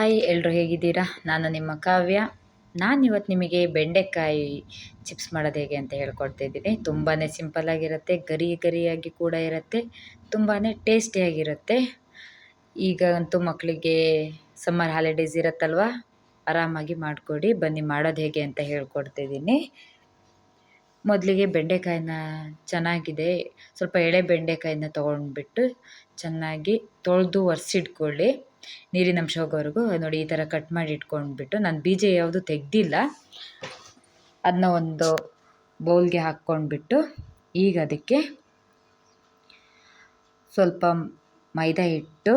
Hi, ಎಲ್ಲರೂ ಹೇಗಿದ್ದೀರಾ? ನಾನು ನಿಮ್ಮ ಕಾವ್ಯ. ನಾನಿವತ್ತು ನಿಮಗೆ ಬೆಂಡೆಕಾಯಿ ಚಿಪ್ಸ್ ಮಾಡೋದು ಹೇಗೆ ಅಂತ ಹೇಳ್ಕೊಡ್ತಾಯಿದ್ದೀನಿ. ತುಂಬಾ ಸಿಂಪಲ್ಲಾಗಿರುತ್ತೆ, ಗರಿ ಗರಿಯಾಗಿ ಕೂಡ ಇರುತ್ತೆ, ತುಂಬಾ ಟೇಸ್ಟಿಯಾಗಿರುತ್ತೆ. ಈಗ ಅಂತೂ ಮಕ್ಕಳಿಗೆ ಸಮ್ಮರ್ ಹಾಲಿಡೇಸ್ ಇರುತ್ತಲ್ವ, ಆರಾಮಾಗಿ ಮಾಡಿಕೊಡಿ. ಬನ್ನಿ ಮಾಡೋದು ಹೇಗೆ ಅಂತ ಹೇಳ್ಕೊಡ್ತಾಯಿದ್ದೀನಿ. ಮೊದಲಿಗೆ ಬೆಂಡೆಕಾಯಿನ ಚೆನ್ನಾಗಿದೆ, ಸ್ವಲ್ಪ ಎಳೆ ಬೆಂಡೆಕಾಯಿನ ತೊಗೊಂಡ್ಬಿಟ್ಟು ಚೆನ್ನಾಗಿ ತೊಳೆದು ಒರೆಸಿಟ್ಕೊಳ್ಳಿ, ನೀರಿನ ಅಂಶ ಹೋಗೋವರೆಗೂ. ನೋಡಿ, ಈ ಥರ ಕಟ್ ಮಾಡಿ ಇಟ್ಕೊಂಡ್ಬಿಟ್ಟು, ನಾನು ಬೀಜ ಯಾವುದು ತೆಗೆದಿಲ್ಲ, ಅದನ್ನ ಒಂದು ಬೌಲ್ಗೆ ಹಾಕ್ಕೊಂಡ್ಬಿಟ್ಟು, ಈಗ ಅದಕ್ಕೆ ಸ್ವಲ್ಪ ಮೈದಾ ಹಿಟ್ಟು,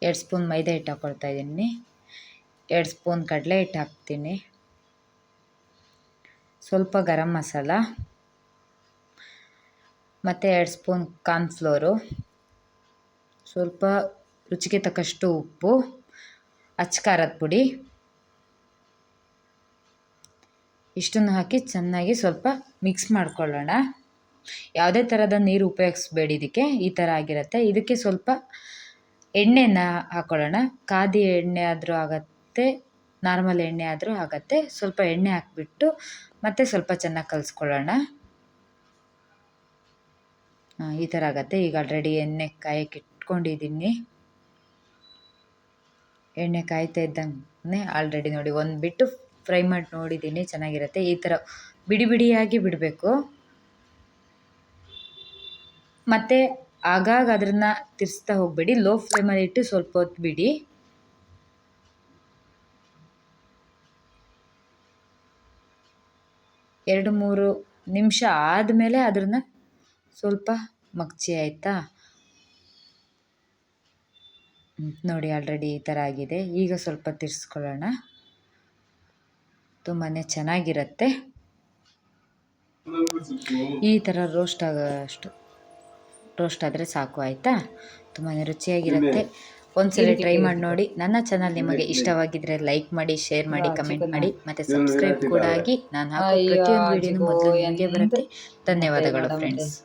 ಎರಡು ಸ್ಪೂನ್ ಮೈದಾ ಹಿಟ್ಟು ಹಾಕ್ಕೊಳ್ತಾ ಇದ್ದೀನಿ, 2 ಸ್ಪೂನ್ ಕಡಲೆ ಹಿಟ್ಟು ಹಾಕ್ತೀನಿ, ಸ್ವಲ್ಪ ಗರಂ ಮಸಾಲ, ಮತ್ತು 2 ಸ್ಪೂನ್ ಕಾರ್ನ್ಫ್ಲೋರು, ಸ್ವಲ್ಪ ರುಚಿಗೆ ತಕ್ಕಷ್ಟು ಉಪ್ಪು, ಅಚ್ಚ ಖಾರದ ಪುಡಿ, ಇಷ್ಟನ್ನು ಹಾಕಿ ಚೆನ್ನಾಗಿ ಸ್ವಲ್ಪ ಮಿಕ್ಸ್ ಮಾಡ್ಕೊಳ್ಳೋಣ. ಯಾವುದೇ ಥರದ ನೀರು ಉಪಯೋಗಿಸ್ಬೇಡಿ, ಇದಕ್ಕೆ ಈ ಥರ ಆಗಿರುತ್ತೆ. ಇದಕ್ಕೆ ಸ್ವಲ್ಪ ಎಣ್ಣೆನ ಹಾಕ್ಕೊಳ್ಳೋಣ. ಕಾದಿ ಎಣ್ಣೆ ಆದರೂ ಆಗುತ್ತೆ, ನಾರ್ಮಲ್ ಎಣ್ಣೆ ಆದರೂ ಆಗುತ್ತೆ. ಸ್ವಲ್ಪ ಎಣ್ಣೆ ಹಾಕ್ಬಿಟ್ಟು ಮತ್ತೆ ಸ್ವಲ್ಪ ಚೆನ್ನಾಗಿ ಕಲಿಸ್ಕೊಳ್ಳೋಣ. ಈ ಥರ ಆಗುತ್ತೆ. ಈಗ ಆಲ್ರೆಡಿ ಎಣ್ಣೆ ಕಾಯಕ್ಕೆ ಇಟ್ಕೊಂಡಿದ್ದೀನಿ. ಎಣ್ಣೆ ಕಾಯ್ತಾ ಇದ್ದಂಗೆ ಆಲ್ರೆಡಿ ನೋಡಿ ಒಂದು ಬಿಟ್ಟು ಫ್ರೈ ಮಾಡಿ ನೋಡಿದ್ದೀನಿ, ಚೆನ್ನಾಗಿರುತ್ತೆ. ಈ ಥರ ಬಿಡಿ ಬಿಡಿಯಾಗಿ ಬಿಡಬೇಕು. ಮತ್ತು ಆಗಾಗ ಅದನ್ನು ತಿರ್ಸ್ತಾ ಹೋಗಬೇಡಿ, ಲೋ ಫ್ಲೇಮಲ್ಲಿ ಇಟ್ಟು ಸ್ವಲ್ಪ ಹೊತ್ತು ಬಿಡಿ. ಎರಡು ಮೂರು ನಿಮಿಷ ಆದಮೇಲೆ ಅದನ್ನು ಸ್ವಲ್ಪ ಮಗ್ಚಿ, ಆಯಿತಾ? ನೋಡಿ, ಆಲ್ರೆಡಿ ಈ ಥರ ಆಗಿದೆ. ಈಗ ಸ್ವಲ್ಪ ತಿರ್ಸ್ಕೊಳ್ಳೋಣ, ತುಂಬಾ ಚೆನ್ನಾಗಿರುತ್ತೆ. ಈ ಥರ ರೋಸ್ಟ್ ಆದರೆ ಸಾಕು, ಆಯಿತಾ? ತುಂಬಾ ರುಚಿಯಾಗಿರುತ್ತೆ. ಒಂದ್ಸಲ ಟ್ರೈ ಮಾಡಿ ನೋಡಿ. ನನ್ನ ಚಾನಲ್ ನಿಮಗೆ ಇಷ್ಟವಾಗಿದ್ದರೆ ಲೈಕ್ ಮಾಡಿ, ಶೇರ್ ಮಾಡಿ, ಕಮೆಂಟ್ ಮಾಡಿ, ಮತ್ತು ಸಬ್ಸ್ಕ್ರೈಬ್ ಕೂಡ ಆಗಿ. ನಾನು ಹಾಕೋ ಪ್ರತಿಯೊಂದು ವಿಡಿಯೋನು ಮೊದಲು ನಿಮಗೆ ಬರುತ್ತೆ. ಧನ್ಯವಾದಗಳು ಫ್ರೆಂಡ್ಸ್.